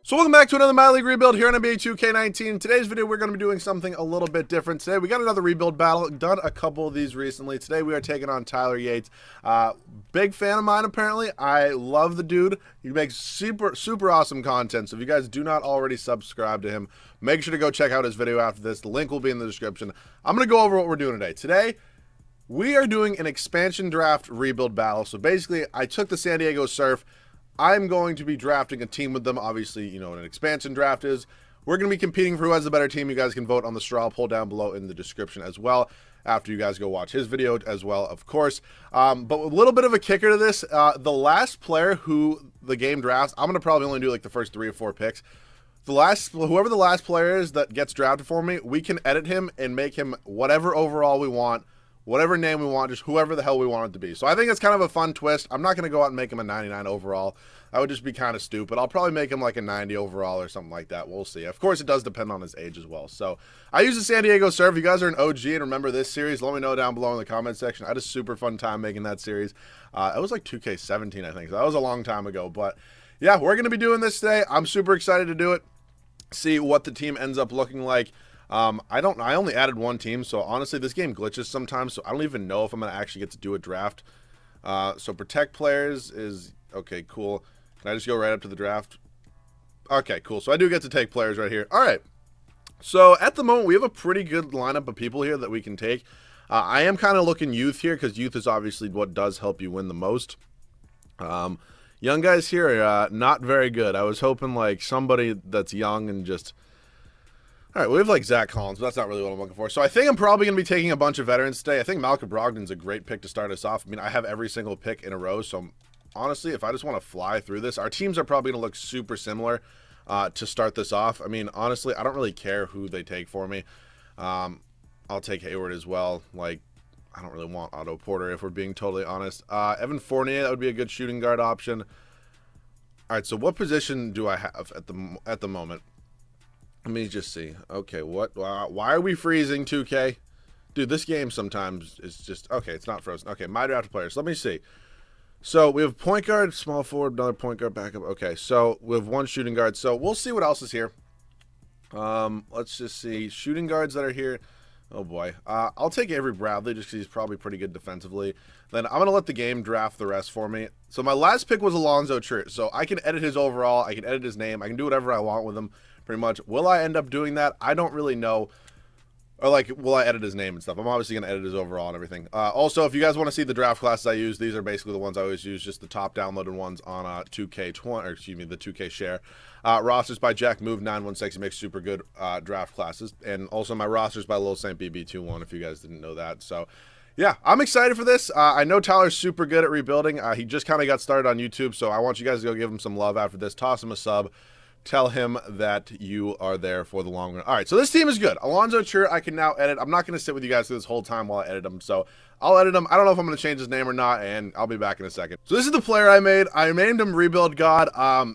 So welcome back to another My League rebuild here on NBA 2K19. In today's video, we're going to be doing something a little bit different. Today, we got another rebuild battle. Done a couple of these recently. Today, we are taking on Tyler Yates. Big fan of mine, apparently. I love the dude. He makes super awesome content. So if you guys do not already subscribe to him, make sure to go check out his video after this. The link will be in the description. I'm going to go over what we're doing today. Today, we are doing an expansion draft rebuild battle. So basically, I took the San Diego Surf. I'm going to be drafting a team with them. Obviously, you know what an expansion draft is. We're going to be competing for who has the better team. You guys can vote on the straw poll down below in the description as well, after you guys go watch his video as well, of course. But a little bit of a kicker to this. The last player who the game drafts, I'm going to probably only do like the first 3 or 4 picks. Whoever the last player is that gets drafted for me, we can edit him and make him whatever overall we want, whatever name we want, just whoever the hell we want it to be. So I think it's kind of a fun twist. I'm not going to go out and make him a 99 overall. That would just be kind of stupid. I'll probably make him like a 90 overall or something like that. We'll see. Of course, it does depend on his age as well. So I use the San Diego Surf. If you guys are an OG and remember this series, let me know down below in the comment section. I had a super fun time making that series. It was like 2K17, I think. So that was a long time ago. But yeah, we're going to be doing this today. I'm super excited to do it. See what the team ends up looking like. I only added one team, so honestly this game glitches sometimes, so I don't even know if I'm going to actually get to do a draft. So protect players is okay, cool. Can I just go right up to the draft? Okay, cool. So I do get to take players right here. All right. So at the moment we have a pretty good lineup of people here that we can take. I am kind of looking youth here because youth is obviously what does help you win the most. Young guys here are not very good. I was hoping like somebody that's young and just... All right, we have like Zach Collins, but that's not really what I'm looking for. So I think I'm probably going to be taking a bunch of veterans today. I think Malcolm Brogdon's a great pick to start us off. I mean, I have every single pick in a row. So honestly, if I just want to fly through this, our teams are probably going to look super similar to start this off. I mean, honestly, I don't really care who they take for me. I'll take Hayward as well. Like, I don't really want Otto Porter if we're being totally honest. Evan Fournier, that would be a good shooting guard option. All right, so what position do I have at the moment? Let me just see. Okay, why are we freezing 2K? Dude, this game sometimes is just... Okay, it's not frozen. Okay, my draft players. Let me see. So we have point guard, small forward, another point guard, backup. Okay, so we have one shooting guard. So we'll see what else is here. Let's just see. Shooting guards that are here. Oh, boy. I'll take Avery Bradley just because he's probably pretty good defensively. Then I'm going to let the game draft the rest for me. So my last pick was Alonzo Trier. So I can edit his overall. I can edit his name. I can do whatever I want with him. Pretty much. Will I end up doing that? I don't really know. Or like, will I edit his name and stuff? I'm obviously going to edit his overall and everything. Also, if you guys want to see the draft classes I use, these are basically the ones I always use, just the top downloaded ones on 2K20, or excuse me, the 2K share. Rosters by Jack Move 916 makes super good draft classes. And also my rosters by Lil Saint BB21, if you guys didn't know that. So yeah, I'm excited for this. I know Tyler's super good at rebuilding. He just kind of got started on YouTube, so I want you guys to go give him some love after this. Toss him a sub. Tell him that you are there for the long run. All right, so this team is good. Alonzo Trier, I can now edit. I'm not going to sit with you guys through this whole time while I edit him, so I'll edit him. I don't know if I'm going to change his name or not, and I'll be back in a second. So this is the player I made. I named him Rebuild God.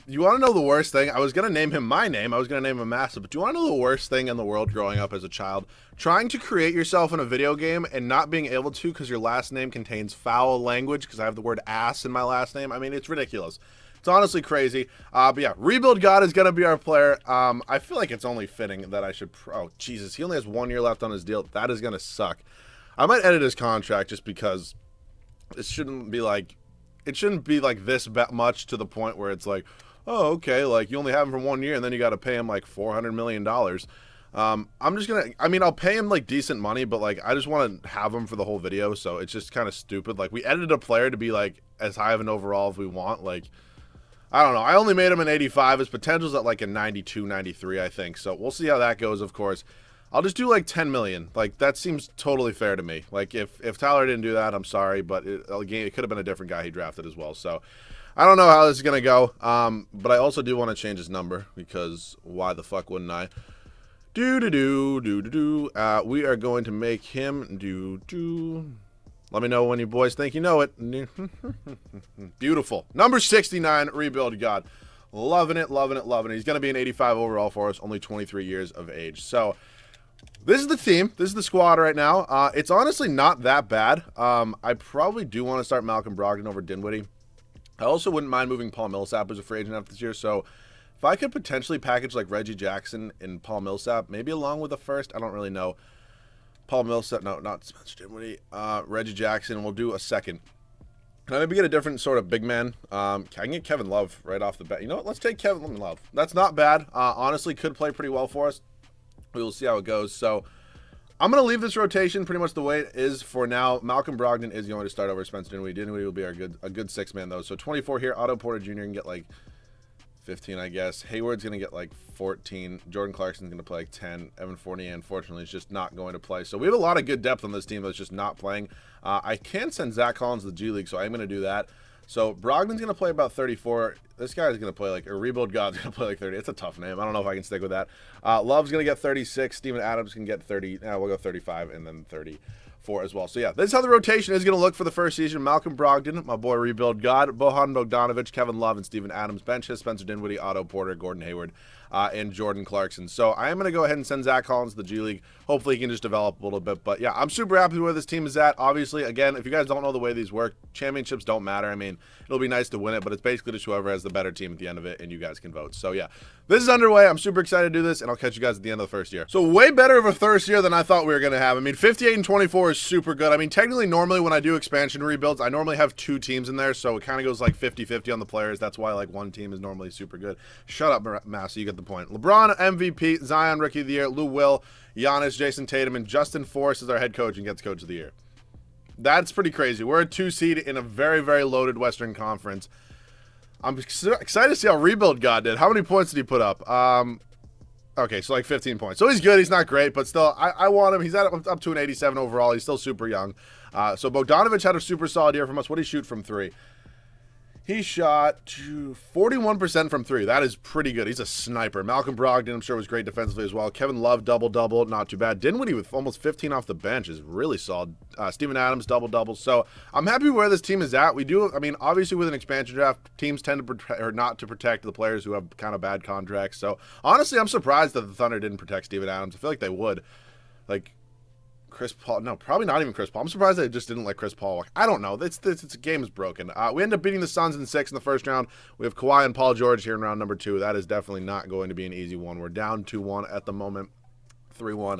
You want to know the worst thing? I was going to name him my name. I was going to name him Massive, but do you want to know the worst thing in the world growing up as a child? Trying to create yourself in a video game and not being able to because your last name contains foul language because I have the word ass in my last name. I mean, it's ridiculous. It's honestly crazy. But yeah, Rebuild God is going to be our player. I feel like it's only fitting that I should... Oh, Jesus. He only has 1 year left on his deal. That is going to suck. I might edit his contract just because it shouldn't be like... It shouldn't be like this much to the point where it's like, oh, okay, like you only have him for 1 year and then you got to pay him like $400 million. I'm just going to... I mean, I'll pay him like decent money, but like I just want to have him for the whole video, so it's just kind of stupid. Like we edited a player to be like as high of an overall as we want, like... I don't know. I only made him an 85. His potential's at like a 92, 93, I think. So we'll see how that goes, of course. I'll just do like 10 million. Like, that seems totally fair to me. Like, if Tyler didn't do that, I'm sorry. But it could have been a different guy he drafted as well. So I don't know how this is going to go. But I also do want to change his number because why the fuck wouldn't I? We are going to make him Let me know when you boys think you know it. Beautiful. Number 69, Rebuild God. Loving it, loving it, loving it. He's going to be an 85 overall for us, only 23 years of age. So this is the team. This is the squad right now. It's honestly not that bad. I probably do want to start Malcolm Brogdon over Dinwiddie. I also wouldn't mind moving Paul Millsap as a free agent after this year. So If I could potentially package like Reggie Jackson and Paul Millsap, maybe along with a first, I don't really know. Paul Millsap, no, not Spencer Dinwiddie. Reggie Jackson, we'll do a second. Can I maybe get a different sort of big man? I can get Kevin Love right off the bat. You know what? Let's take Kevin Love. That's not bad. Honestly, could play pretty well for us. We will see how it goes. So I'm going to leave this rotation pretty much the way it is for now. Malcolm Brogdon is going to start over Spencer Dinwiddie. Dinwiddie will be a good six-man, though. So 24 here. Otto Porter Jr. can get like 15, I guess. Hayward's going to get like 14. Jordan Clarkson's going to play like 10. Evan Fournier, unfortunately, is just not going to play. So we have a lot of good depth on this team that's just not playing. I can send Zach Collins to the G League, so I'm going to do that. So Brogdon's going to play about 34. This guy's going to play like, or Rebuild God's going to play like 30. It's a tough name. I don't know if I can stick with that. Love's going to get 36. Steven Adams can get 30. We'll go 35 and then 34 as well. So yeah, this is how the rotation is going to look for the first season. Malcolm Brogdon, my boy Rebuild God, Bojan Bogdanovic, Kevin Love, and Steven Adams. Bench has Spencer Dinwiddie, Otto Porter, Gordon Hayward, and Jordan Clarkson. So I am going to go ahead and send Zach Collins to the G League. Hopefully he can just develop a little bit. But yeah, I'm super happy with where this team is at. Obviously, again, if you guys don't know the way these work, championships don't matter. I mean, it'll be nice to win it, but it's basically just whoever has the better team at the end of it, and you guys can vote. So yeah, this is underway. I'm super excited to do this, and I'll catch you guys at the end of the first year. So way better of a first year than I thought we were going to have. I mean, 58 and 24 is super good. I mean, technically, normally when I do expansion rebuilds, I normally have 2 teams in there, so it kind of goes like 50-50 on the players. That's why like one team is normally super good. Shut up, Massey. You get the point. LeBron, MVP, Zion, Rookie of the Year, Lou Will, Giannis, Jason Tatum, and Justin Forrest is our head coach and gets Coach of the Year. That's pretty crazy. We're a 2 seed in a very, very loaded Western Conference. I'm excited to see how Rebuild God did. How many points did he put up? Okay, so like 15 points. So he's good. He's not great, but still, I want him. He's up to an 87 overall. He's still super young. So Bogdanovic had a super solid year from us. What did he shoot from 3? He shot 41% from 3. That is pretty good. He's a sniper. Malcolm Brogdon, I'm sure, was great defensively as well. Kevin Love, double-double, not too bad. Dinwiddie with almost 15 off the bench is really solid. Steven Adams, double-double. So I'm happy where this team is at. We do, I mean, obviously with an expansion draft, teams tend to protect, or not to protect the players who have kind of bad contracts. So honestly, I'm surprised that the Thunder didn't protect Steven Adams. I feel like they would. Like, Chris Paul, no, probably not even Chris Paul. I'm surprised they just didn't let Chris Paul walk. I don't know. It's a game is broken. We end up beating the Suns in 6 in the first round. We have Kawhi and Paul George here in round number 2. That is definitely not going to be an easy one. We're down 2-1 at the moment, 3-1.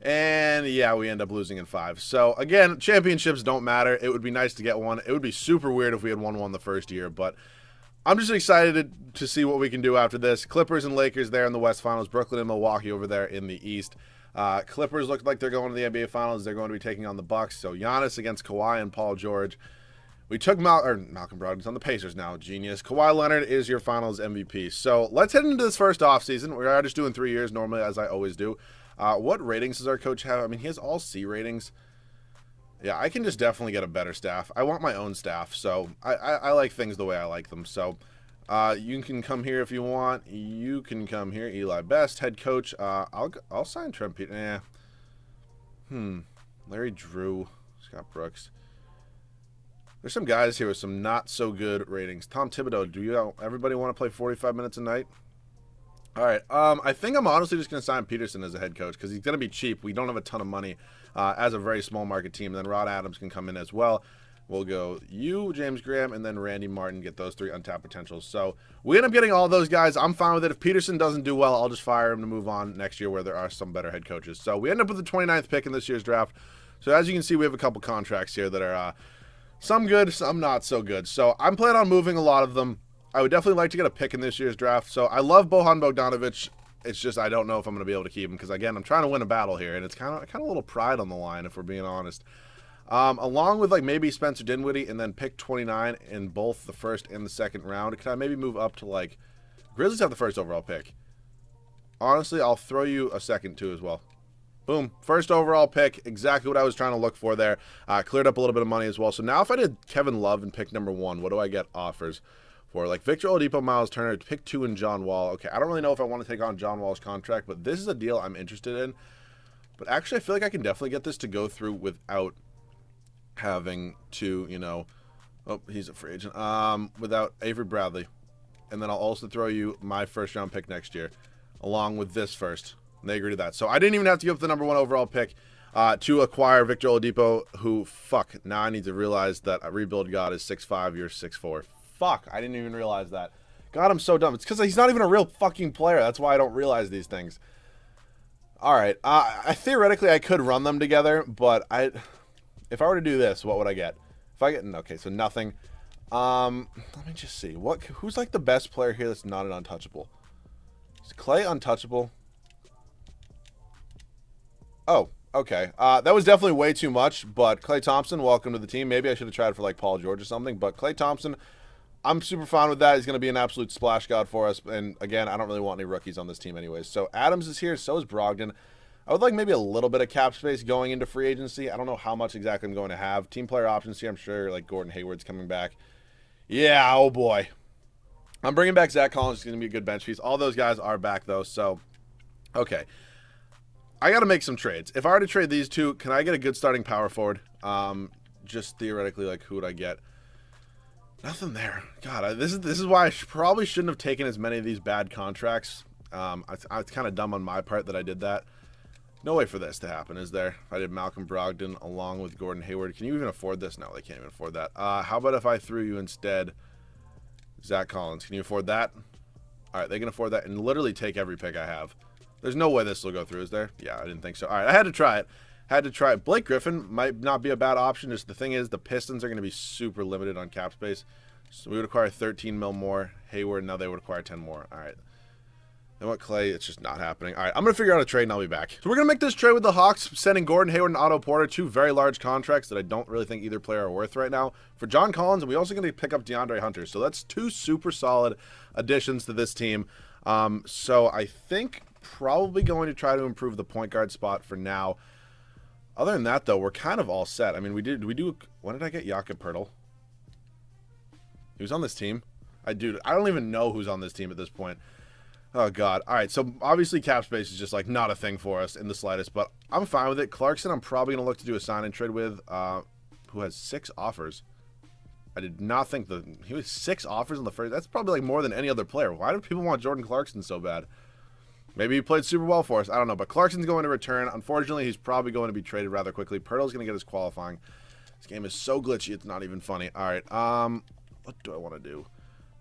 And yeah, we end up losing in 5. So again, championships don't matter. It would be nice to get one. It would be super weird if we had won one the first year, but I'm just excited to see what we can do after this. Clippers and Lakers there in the West Finals. Brooklyn and Milwaukee over there in the East. Clippers look like they're going to the NBA Finals. They're going to be taking on the Bucks. So Giannis against Kawhi and Paul George. We took Malcolm Brogdon's on the Pacers now. Genius. Kawhi Leonard is your Finals MVP. So let's head into this first offseason. We are just doing 3 years normally, as I always do. What ratings does our coach have? I mean, he has all C ratings. Yeah, I can just definitely get a better staff. I want my own staff, so I like things the way I like them. So you can come here if you want. You can come here. Eli Best, head coach. I'll sign Trent Peter. Larry Drew, Scott Brooks. There's some guys here with some not so good ratings. Tom Thibodeau. Do everybody want to play 45 minutes a night? All right. I think I'm honestly just going to sign Peterson as a head coach because he's going to be cheap. We don't have a ton of money as a very small market team. And then Rod Adams can come in as well. We'll go you, James Graham, and then Randy Martin, get those 3 untapped potentials. So we end up getting all those guys. I'm fine with it. If Peterson doesn't do well, I'll just fire him to move on next year where there are some better head coaches. So we end up with the 29th pick in this year's draft. So as you can see, we have a couple contracts here that are some good, some not so good. So I'm planning on moving a lot of them. I would definitely like to get a pick in this year's draft. So I love Bojan Bogdanovic. It's just I don't know if I'm going to be able to keep him because, again, I'm trying to win a battle here, and it's kind of a little pride on the line if we're being honest. Along with like maybe Spencer Dinwiddie and then pick 29 in both the first and the second round. Can I maybe move up to like Grizzlies have the first overall pick? Honestly, I'll throw you a second too as well. Boom. First overall pick. Exactly what I was trying to look for there. Cleared up a little bit of money as well. So now if I did Kevin Love and pick number 1, what do I get offers for? Like Victor Oladipo, Miles Turner, pick 2 and John Wall. Okay, I don't really know if I want to take on John Wall's contract, but this is a deal I'm interested in. But actually, I feel like I can definitely get this to go through without having to, oh, he's a free agent, without Avery Bradley. And then I'll also throw you my first round pick next year, along with this first. And they agree to that. So I didn't even have to give up the number 1 overall pick to acquire Victor Oladipo, who, now I need to realize that a Rebuild God is 6'5", you're 6'4". Fuck, I didn't even realize that. God, I'm so dumb. It's because he's not even a real fucking player. That's why I don't realize these things. All right. Theoretically, I could run them together, but if I were to do this, what would I get? If I get... Okay, so nothing. Let me just see. Who's like the best player here that's not an untouchable? Is Clay untouchable? Oh, okay. That was definitely way too much, but Klay Thompson, welcome to the team. Maybe I should have tried for like Paul George or something, but Klay Thompson, I'm super fine with that. He's going to be an absolute splash god for us, and again, I don't really want any rookies on this team anyways. So Adams is here, so is Brogdon. I would like maybe a little bit of cap space going into free agency. I don't know how much exactly I'm going to have. Team player options here, I'm sure like Gordon Hayward's coming back. Yeah, oh boy. I'm bringing back Zach Collins. He's going to be a good bench piece. All those guys are back, though, so okay. I got to make some trades. If I were to trade these two, can I get a good starting power forward? Just theoretically, like, who would I get? Nothing there. God, this is why I probably shouldn't have taken as many of these bad contracts. It's kind of dumb on my part that I did that. No way for this to happen, is there? If I did Malcolm Brogdon along with Gordon Hayward. Can you even afford this? No, they can't even afford that. How about if I threw you instead Zach Collins? Can you afford that? All right, they can afford that and literally take every pick I have. There's no way this will go through, is there? Yeah, I didn't think so. All right, I had to try it. Blake Griffin might not be a bad option. Just the thing is, the Pistons are going to be super limited on cap space. So we would acquire 13 mil more. Hayward, now they would acquire 10 more. All right. And what Clay? It's just not happening. All right, I'm going to figure out a trade and I'll be back. So we're going to make this trade with the Hawks, sending Gordon Hayward and Otto Porter, two very large contracts that I don't really think either player are worth right now, for John Collins, and we also going to pick up DeAndre Hunter. So that's two super solid additions to this team. So I think probably going to try to improve the point guard spot for now. Other than that, though, we're kind of all set. I mean, when did I get Jakob Poeltl? He was on this team. I don't even know who's on this team at this point. Oh, God. All right, so obviously cap space is just, like, not a thing for us in the slightest, but I'm fine with it. Clarkson, I'm probably going to look to do a sign-and trade with, who has 6 offers. I did not think he was 6 offers in the first. That's probably, like, more than any other player. Why do people want Jordan Clarkson so bad? Maybe he played super well for us. I don't know, but Clarkson's going to return. Unfortunately, he's probably going to be traded rather quickly. Poeltl's going to get his qualifying. This game is so glitchy, it's not even funny. All right, what do I want to do?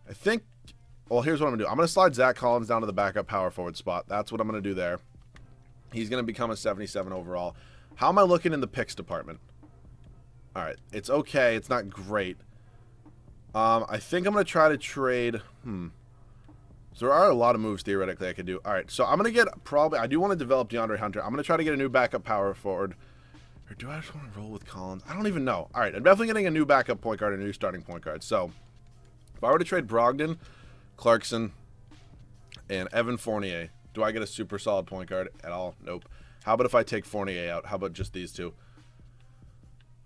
I think... Well, here's what I'm going to do. I'm going to slide Zach Collins down to the backup power forward spot. That's what I'm going to do there. He's going to become a 77 overall. How am I looking in the picks department? All right. It's okay. It's not great. I think I'm going to try to trade... So there are a lot of moves, theoretically, I could do. All right. So I'm going to get probably... I do want to develop DeAndre Hunter. I'm going to try to get a new backup power forward. Or do I just want to roll with Collins? I don't even know. All right. I'm definitely getting a new backup point guard and a new starting point guard. So if I were to trade Brogdon, Clarkson, and Evan Fournier, do I get a super solid point guard at all? Nope. How about if I take Fournier out? How about just these two?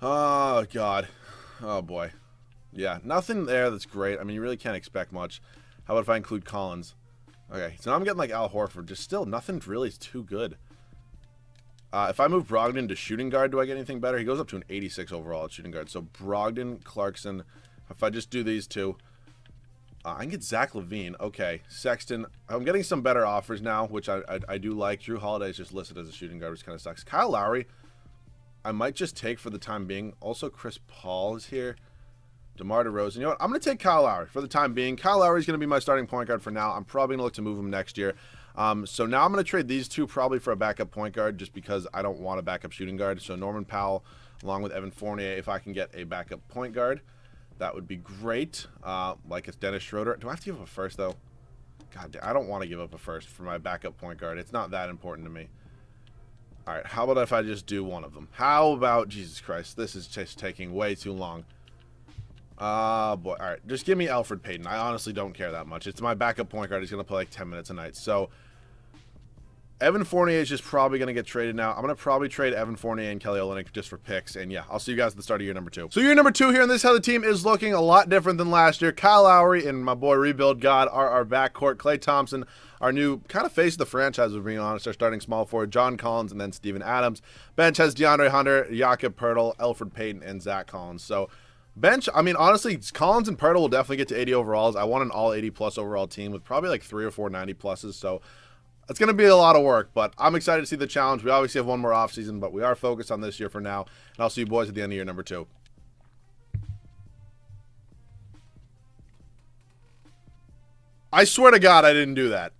Oh, God. Oh, boy. Yeah, nothing there that's great. I mean, you really can't expect much. How about if I include Collins? Okay, so now I'm getting like Al Horford. Just still, nothing really is too good. If I move Brogdon to shooting guard, do I get anything better? He goes up to an 86 overall at shooting guard. So Brogdon, Clarkson. If I just do these two, I can get Zach LaVine. Okay, Sexton. I'm getting some better offers now, which I do like. Drew Holiday is just listed as a shooting guard, which kind of sucks. Kyle Lowry, I might just take for the time being. Also, Chris Paul is here. DeMar DeRozan. You know what? I'm going to take Kyle Lowry for the time being. Kyle Lowry is going to be my starting point guard for now. I'm probably going to look to move him next year. So now I'm going to trade these two probably for a backup point guard just because I don't want a backup shooting guard. So Norman Powell along with Evan Fournier, if I can get a backup point guard, that would be great. Like it's Dennis Schroeder. Do I have to give up a first, though? God, I don't want to give up a first for my backup point guard. It's not that important to me. All right, how about if I just do one of them? How about, Jesus Christ, this is just taking way too long. Boy. All right, just give me Elfrid Payton. I honestly don't care that much. It's my backup point guard. He's going to play like 10 minutes a night. So Evan Fournier is just probably going to get traded now. I'm going to probably trade Evan Fournier and Kelly Olynyk just for picks. And yeah, I'll see you guys at the start of year number 2. So year number 2 here, and this is how the team is looking. A lot different than last year. Kyle Lowry and my boy Rebuild God are our backcourt. Klay Thompson, our new kind of face of the franchise, if we're being honest, our starting small forward. John Collins and then Steven Adams. Bench has DeAndre Hunter, Jakob Poeltl, Elfrid Payton, and Zach Collins. So bench, I mean, honestly, Collins and Poeltl will definitely get to 80 overalls. I want an all 80-plus overall team with probably like 3 or 4 90-pluses. So it's going to be a lot of work, but I'm excited to see the challenge. We obviously have one more offseason, but we are focused on this year for now. And I'll see you boys at the end of year number 2. I swear to God, I didn't do that.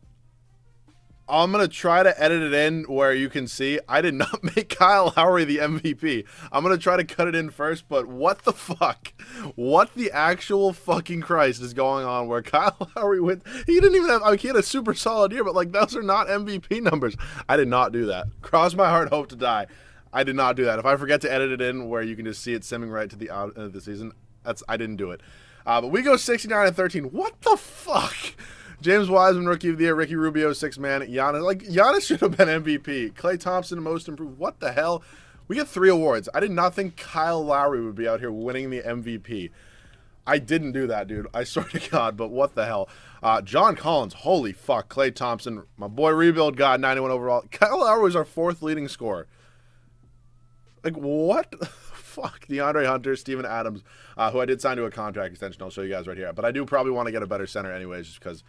I'm going to try to edit it in where you can see I did not make Kyle Lowry the MVP. I'm going to try to cut it in first, but what the fuck? What the actual fucking Christ is going on where Kyle Lowry went? He didn't even have, he had a super solid year, but like those are not MVP numbers. I did not do that. Cross my heart, hope to die. I did not do that. If I forget to edit it in where you can just see it simming right to the end of the season, I didn't do it. But we go 69-13. What the fuck? James Wiseman, Rookie of the Year. Ricky Rubio, 6-man. Giannis should have been MVP. Klay Thompson, Most Improved. What the hell? We get 3 awards. I did not think Kyle Lowry would be out here winning the MVP. I didn't do that, dude. I swear to God, but what the hell? John Collins, holy fuck. Klay Thompson, my boy Rebuild God, 91 overall. Kyle Lowry was our 4th leading scorer. Like, what? Fuck. DeAndre Hunter, Steven Adams, who I did sign to a contract extension. I'll show you guys right here. But I do probably want to get a better center anyways, just because,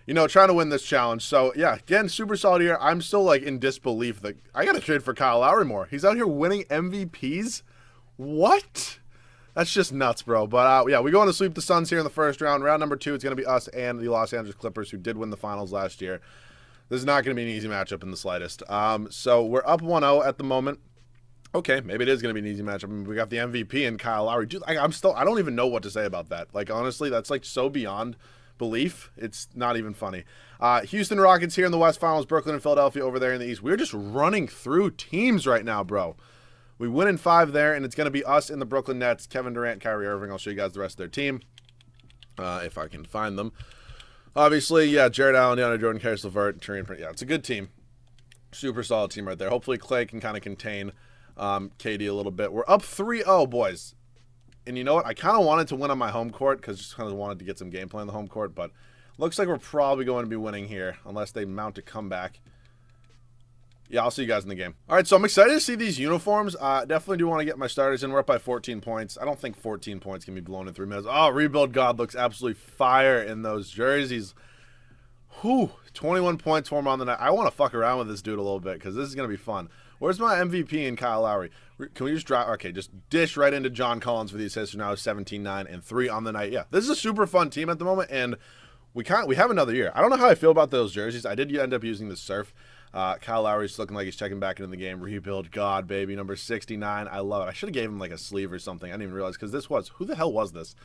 you know, trying to win this challenge. So, yeah, again, super solid year. I'm still, like, in disbelief that I got to trade for Kyle Lowry more. He's out here winning MVPs? What? That's just nuts, bro. But, yeah, we go on to sweep the Suns here in the first round. Round number 2, it's going to be us and the Los Angeles Clippers, who did win the finals last year. This is not going to be an easy matchup in the slightest. So we're up 1-0 at the moment. Okay, maybe it is going to be an easy matchup. I mean, we got the MVP and Kyle Lowry. Dude, I don't even know what to say about that. Like, honestly, that's, like, so beyond belief. It's not even funny. Houston Rockets here in the West Finals. Brooklyn and Philadelphia over there in the East. We're just running through teams right now, bro. We win in 5 there, and it's going to be us in the Brooklyn Nets. Kevin Durant, Kyrie Irving. I'll show you guys the rest of their team, if I can find them. Obviously, yeah, Jared Allen, DeAndre Jordan, Karis LeVert, Turian Prince. Yeah, it's a good team. Super solid team right there. Hopefully, Klay can kind of contain KD a little bit. We're up 3-0, boys. And you know what? I kind of wanted to win on my home court because just kind of wanted to get some gameplay on the home court. But looks like we're probably going to be winning here unless they mount a comeback. Yeah, I'll see you guys in the game. All right, so I'm excited to see these uniforms. Definitely do want to get my starters in. We're up by 14 points. I don't think 14 points can be blown in 3 minutes. Oh, Rebuild God looks absolutely fire in those jerseys. Whew, 21 points for him on the night. I want to fuck around with this dude a little bit because this is going to be fun. Where's my MVP and Kyle Lowry? Can we just drive? Okay, just dish right into John Collins for the assists. Now 17-9 and 3 on the night. Yeah, this is a super fun team at the moment, and we have another year. I don't know how I feel about those jerseys. I did end up using the Surf. Kyle Lowry's looking like he's checking back into the game. Rebuild God, baby, number 69. I love it. I should have gave him like a sleeve or something. I didn't even realize because who the hell was this?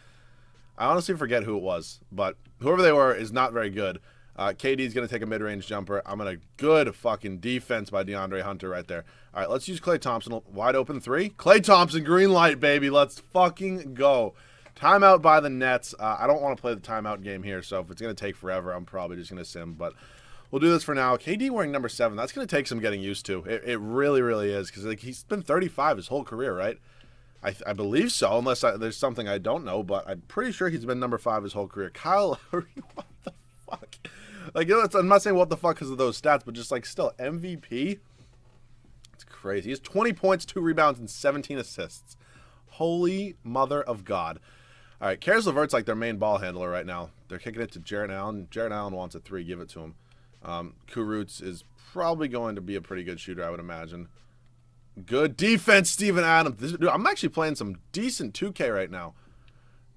I honestly forget who it was, but whoever they were is not very good. KD's going to take a mid-range jumper. I'm going to good fucking defense by DeAndre Hunter right there. All right, let's use Klay Thompson. Wide open 3. Klay Thompson, green light, baby. Let's fucking go. Timeout by the Nets. I don't want to play the timeout game here, so if it's going to take forever, I'm probably just going to sim. But we'll do this for now. KD wearing number 7. That's going to take some getting used to. It really, really is because like, he's been 35 his whole career, right? I believe so, unless there's something I don't know, but I'm pretty sure he's been number 5 his whole career. Kyle Lowry, what the fuck? Like, you know, I'm not saying what the fuck because of those stats, but just like still MVP. It's crazy. He has 20 points, 2 rebounds, and 17 assists. Holy mother of God! All right, Karis LeVert's like their main ball handler right now. They're kicking it to Jared Allen. Jared Allen wants a 3. Give it to him. Kurucs is probably going to be a pretty good shooter, I would imagine. Good defense, Steven Adams. Dude, I'm actually playing some decent 2K right now.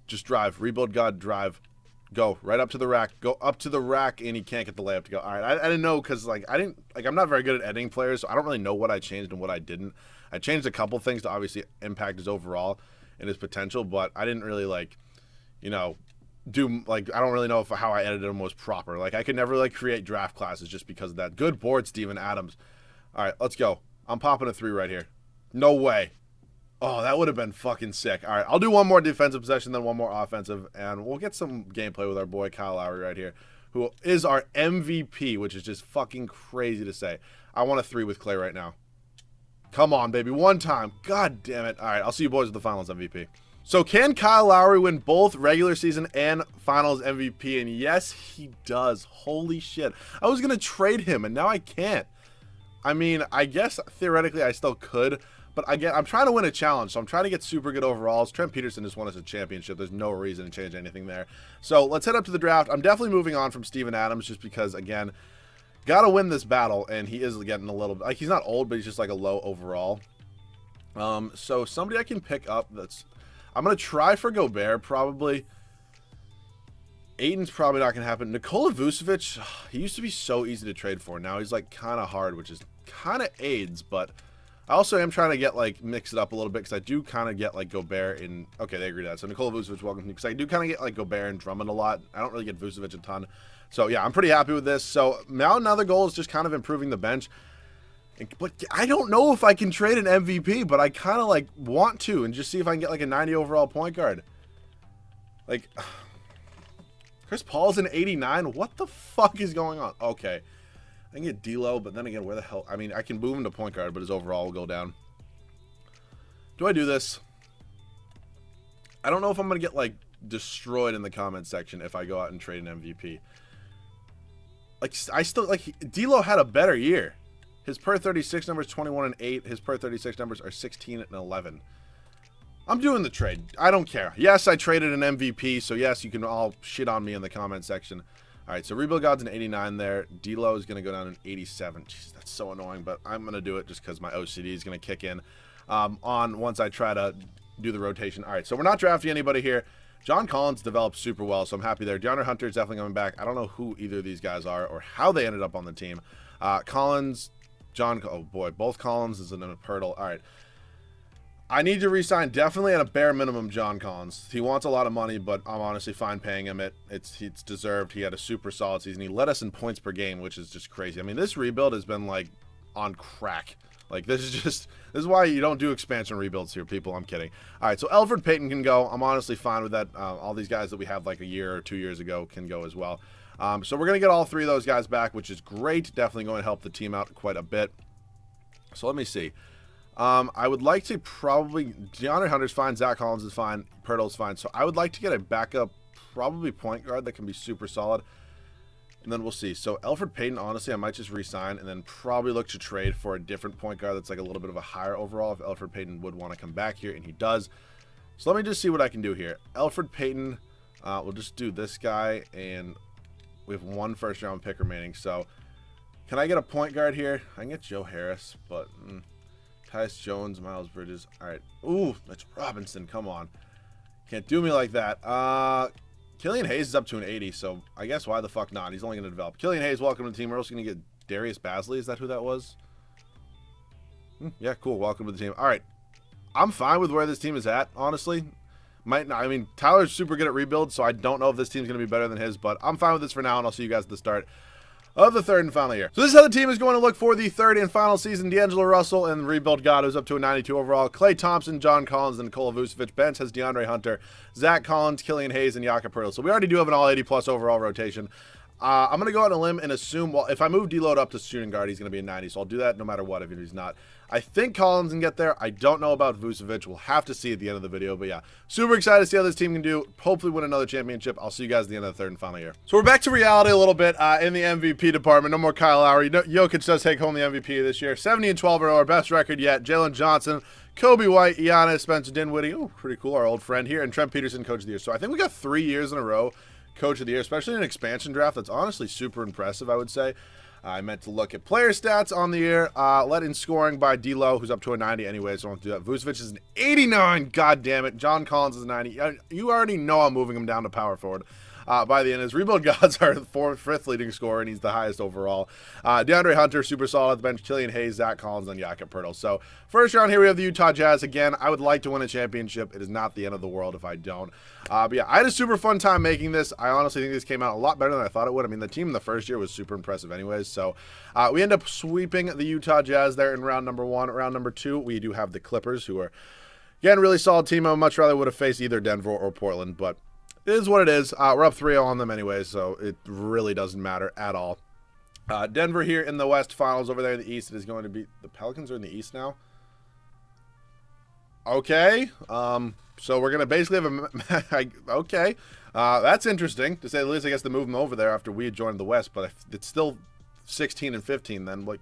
Just drive, Rebuild God, drive. Go right up to the rack. Go up to the rack, and he can't get the layup to go. All right, I didn't know because like I'm not very good at editing players, so I don't really know what I changed and what I didn't. I changed a couple things to obviously impact his overall and his potential, but I didn't really like, you know, do like I don't really know if how I edited him was proper. Like I could never like create draft classes just because of that. Good board, Steven Adams. All right, let's go. I'm popping a 3 right here. No way. Oh, that would have been fucking sick. All right, I'll do one more defensive possession, then one more offensive, and we'll get some gameplay with our boy Kyle Lowry right here, who is our MVP, which is just fucking crazy to say. I want a 3 with Klay right now. Come on, baby. One time. God damn it. All right, I'll see you boys with the finals MVP. So can Kyle Lowry win both regular season and finals MVP? And yes, he does. Holy shit. I was going to trade him, and now I can't. I mean, I guess theoretically I still could. But again, I'm trying to win a challenge, so I'm trying to get super good overalls. Trent Peterson just won us a championship. There's no reason to change anything there. So let's head up to the draft. I'm definitely moving on from Steven Adams just because, again, got to win this battle, and he is getting a little bit, like, he's not old, but he's just like a low overall. So somebody I can pick up I'm going to try for Gobert probably. Aiden's probably not going to happen. Nikola Vucevic, he used to be so easy to trade for. Now he's like kind of hard, which is kind of aids, but I also am trying to get like mix it up a little bit because I do kind of get like Gobert in. Okay, they agree to that. So Nikola Vucevic, welcome to me, because I do kind of get like Gobert and Drummond a lot. I don't really get Vucevic a ton. So yeah, I'm pretty happy with this. So now another goal is just kind of improving the bench. But I don't know if I can trade an MVP, but I kind of like want to and just see if I can get like a 90 overall point guard. Like, Chris Paul's an 89. What the fuck is going on? Okay. I can get D-Lo, but then again, where the hell? I mean, I can move him to point guard, but his overall will go down. Do I do this? I don't know if I'm going to get, like, destroyed in the comment section if I go out and trade an MVP. Like, I still, like, D-Lo had a better year. His per 36 numbers 21 and 8. His per 36 numbers are 16 and 11. I'm doing the trade. I don't care. Yes, I traded an MVP, so yes, you can all shit on me in the comment section. All right, so Rebuild God's an 89 there. D-Lo is going to go down an 87. Jeez, that's so annoying, but I'm going to do it just because my OCD is going to kick in on once I try to do the rotation. All right, so we're not drafting anybody here. John Collins developed super well, so I'm happy there. DeAndre Hunter is definitely coming back. I don't know who either of these guys are or how they ended up on the team. Collins, oh boy, both Collins is in a Pirtle. All right. I need to re-sign definitely at a bare minimum John Collins. He wants a lot of money, but I'm honestly fine paying him it. It's deserved. He had a super solid season. He led us in points per game, which is just crazy. I mean, this rebuild has been like on crack. Like this is why you don't do expansion rebuilds here, people. I'm kidding. All right, so Elfrid Payton can go. I'm honestly fine with that. All these guys that we have like a year or 2 years ago can go as well. So we're gonna get all three of those guys back, which is great. Definitely going to help the team out quite a bit. So let me see. I would like to probably DeAndre Hunter's fine, Zach Collins is fine, Pirtle's fine. So I would like to get a backup, probably point guard that can be super solid, and then we'll see. So Elfrid Payton, honestly, I might just re-sign and then probably look to trade for a different point guard that's like a little bit of a higher overall if Elfrid Payton would want to come back here, and he does. So let me just see what I can do here. Elfrid Payton, we'll just do this guy, and we have one first-round pick remaining. So can I get a point guard here? I can get Joe Harris, but Tyus Jones, Miles Bridges. All right. Ooh, that's Robinson. Come on. Can't do me like that. Killian Hayes is up to an 80, so I guess why the fuck not? He's only going to develop. Killian Hayes, welcome to the team. We're also going to get Darius Bazley. Is that who that was? Yeah, cool. Welcome to the team. All right. I'm fine with where this team is at, honestly. Might not. I mean, Tyler's super good at rebuild, so I don't know if this team's going to be better than his, but I'm fine with this for now, and I'll see you guys at the start of the third and final year. So this is how the team is going to look for the third and final season. D'Angelo Russell and Rebuild God, who's up to a 92 overall. Klay Thompson, John Collins, and Nikola Vucevic. Bench has DeAndre Hunter, Zach Collins, Killian Hayes, and Jakob Poeltl. So we already do have an all 80+ overall rotation. I'm going to go out on a limb and assume, well, if I move D-Load up to shooting guard, he's going to be a 90, so I'll do that no matter what if he's not. I think Collins can get there. I don't know about Vucevic. We'll have to see at the end of the video, but yeah, super excited to see how this team can do. Hopefully win another championship. I'll see you guys at the end of the third and final year. So we're back to reality a little bit in the MVP department. No more Kyle Lowry. Jokic does take home the MVP this year. 70 and 12 are our best record yet. Jalen Johnson, Kobe White, Giannis, Spencer Dinwiddie. Ooh, pretty cool. Our old friend here. And Trent Peterson, Coach of the Year. So I think we got 3 years in a row Coach of the Year, especially in an expansion draft. That's honestly super impressive, I would say. I meant to look at player stats on the year. Led in scoring by D-Lo, who's up to a 90 anyway, so I won't do that. Vucevic is an 89. God damn it. John Collins is a 90. You already know I'm moving him down to power forward. By the end, his Rebuild Gods are the fifth leading scorer, and he's the highest overall. DeAndre Hunter, super solid at the bench. Killian Hayes, Zach Collins, and Jakob Poeltl. So, first round here, we have the Utah Jazz. Again, I would like to win a championship. It is not the end of the world if I don't. But yeah, I had a super fun time making this. I honestly think this came out a lot better than I thought it would. I mean, the team in the first year was super impressive anyways. So, we end up sweeping the Utah Jazz there in round number 1. Round number 2, we do have the Clippers, who are, again, really solid team. I much rather would have faced either Denver or Portland, but it is what it is. We're up 3-0 on them anyway, so it really doesn't matter at all. Denver here in the West Finals. Over there in the East, it is going to be the Pelicans are in the East now. Okay. So we're going to basically have a... okay. That's interesting, to say the least. I guess to move them over there after we had joined the West, but it's still 16 and 15 then. Like,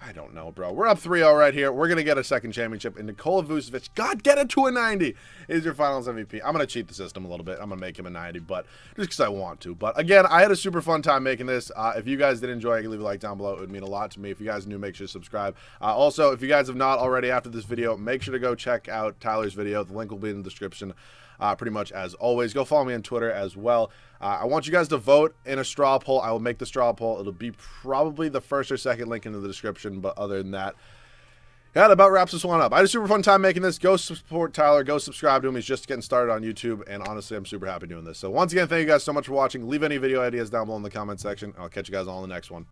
I don't know, bro. We're up 3-0 right here. We're going to get a second championship. And Nikola Vucevic, God, get it to a 90, is your finals MVP. I'm going to cheat the system a little bit. I'm going to make him a 90, but just because I want to. But again, I had a super fun time making this. If you guys did enjoy, leave a like down below. It would mean a lot to me. If you guys are new, make sure to subscribe. Also, if you guys have not already after this video, make sure to go check out Tyler's video. The link will be in the description. Pretty much as always. Go follow me on Twitter as well. I want you guys to vote in a straw poll. I will make the straw poll. It'll be probably the first or second link in the description, but other than that, yeah, that about wraps this one up. I had a super fun time making this. Go support Tyler. Go subscribe to him. He's just getting started on YouTube, and honestly, I'm super happy doing this. So once again, thank you guys so much for watching. Leave any video ideas down below in the comment section. I'll catch you guys all in the next one.